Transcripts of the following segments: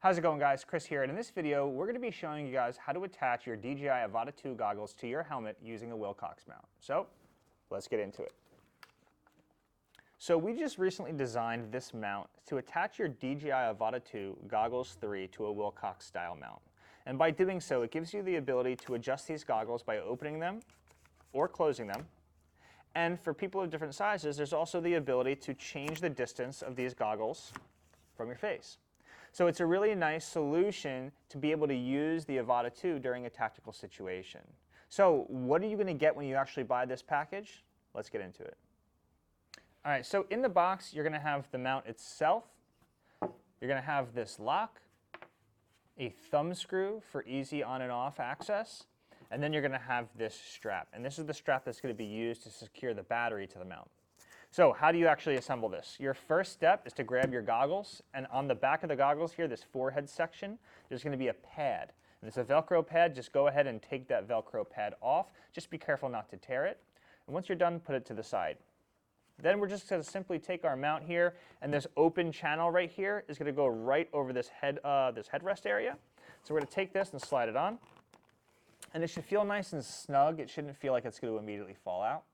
How's it going, guys? Chris here, and in this video we're going to be showing you guys how to attach your DJI Avata 2 goggles to your helmet using a Wilcox mount. So let's get into it. So we just recently designed this mount to attach your DJI Avata 2 Goggles 3 to a Wilcox style mount. And by doing so, it gives you the ability to adjust these goggles by opening them or closing them. And for people of different sizes, there's also the ability to change the distance of these goggles from your face. So it's a really nice solution to be able to use the Avata 2 during a tactical situation. So what are you going to get when you actually buy this package? Let's get into it. All right, so in the box, you're going to have the mount itself. You're going to have this lock, a thumb screw for easy on and off access, and then you're going to have this strap. And this is the strap that's going to be used to secure the battery to the mount. So how do you actually assemble this? Your first step is to grab your goggles, and on the back of the goggles here, this forehead section, there's going to be a pad. And it's a Velcro pad. Just go ahead and take that Velcro pad off. Just be careful not to tear it. And once you're done, put it to the side. Then we're just going to simply take our mount here, and this open channel right here is going to go right over this headrest area. So we're going to take this and slide it on. And it should feel nice and snug. It shouldn't feel like it's going to immediately fall out.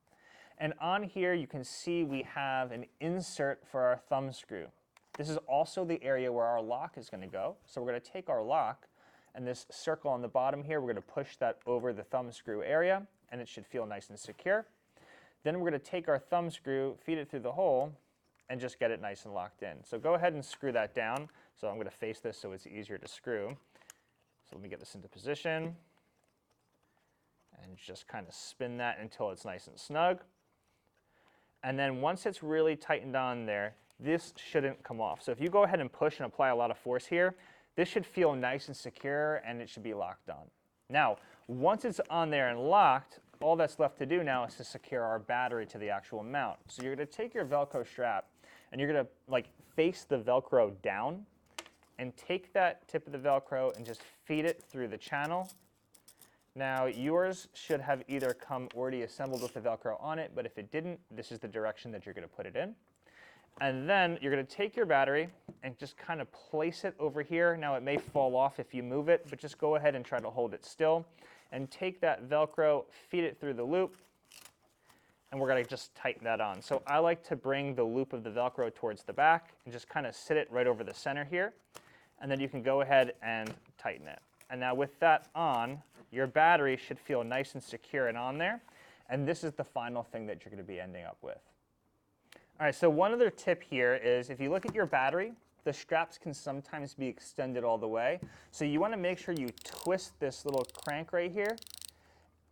And on here, you can see we have an insert for our thumb screw. This is also the area where our lock is going to go. So we're going to take our lock, and this circle on the bottom here, we're going to push that over the thumb screw area, and it should feel nice and secure. Then we're going to take our thumb screw, feed it through the hole, and just get it nice and locked in. So go ahead and screw that down. So I'm going to face this so it's easier to screw. So let me get this into position, and just kind of spin that until it's nice and snug. And then once it's really tightened on there, this shouldn't come off. So if you go ahead and push and apply a lot of force here, this should feel nice and secure, and it should be locked on. Now, once it's on there and locked, all that's left to do now is to secure our battery to the actual mount. So you're going to take your Velcro strap, and you're going to face the Velcro down, and take that tip of the Velcro and just feed it through the channel. Now, yours should have either come already assembled with the Velcro on it, but if it didn't, this is the direction that you're going to put it in. And then you're going to take your battery and just kind of place it over here. Now, it may fall off if you move it, but just go ahead and try to hold it still. And take that Velcro, feed it through the loop, and we're going to just tighten that on. So I like to bring the loop of the Velcro towards the back and just kind of sit it right over the center here. And then you can go ahead and tighten it. And now with that on, your battery should feel nice and secure and on there. And this is the final thing that you're going to be ending up with. All right, so one other tip here is if you look at your battery, the straps can sometimes be extended all the way. So you want to make sure you twist this little crank right here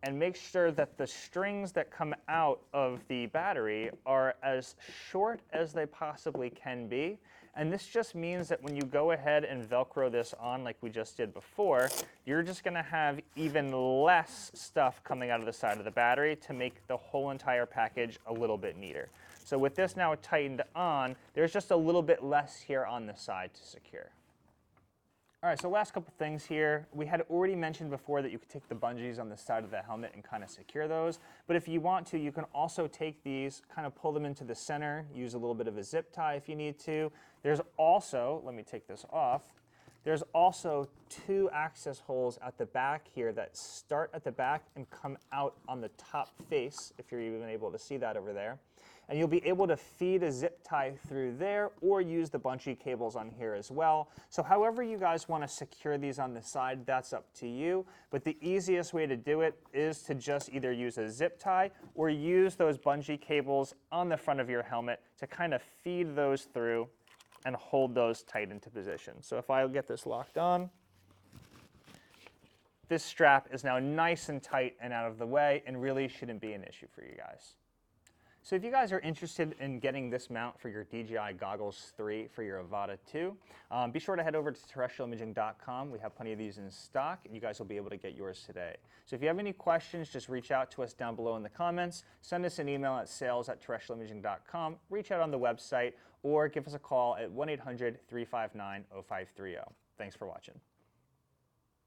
and make sure that the strings that come out of the battery are as short as they possibly can be. And this just means that when you go ahead and Velcro this on like we just did before, you're just going to have even less stuff coming out of the side of the battery to make the whole entire package a little bit neater. So with this now tightened on, there's just a little bit less here on the side to secure. All right, so last couple things here. We had already mentioned before that you could take the bungees on the side of the helmet and kind of secure those. But if you want to, you can also take these, kind of pull them into the center, use a little bit of a zip tie if you need to. There's also, let me take this off, there's also two access holes at the back here that start at the back and come out on the top face, if you're even able to see that over there. And you'll be able to feed a zip tie through there or use the bungee cables on here as well. So however you guys want to secure these on the side, that's up to you. But the easiest way to do it is to just either use a zip tie or use those bungee cables on the front of your helmet to kind of feed those through and hold those tight into position. So if I get this locked on, this strap is now nice and tight and out of the way and really shouldn't be an issue for you guys. So if you guys are interested in getting this mount for your DJI Goggles 3 for your Avata 2, be sure to head over to terrestrialimaging.com. We have plenty of these in stock, and you guys will be able to get yours today. So if you have any questions, just reach out to us down below in the comments. Send us an email at sales@terrestrialimaging.com. Reach out on the website, or give us a call at 1-800-359-0530. Thanks for watching.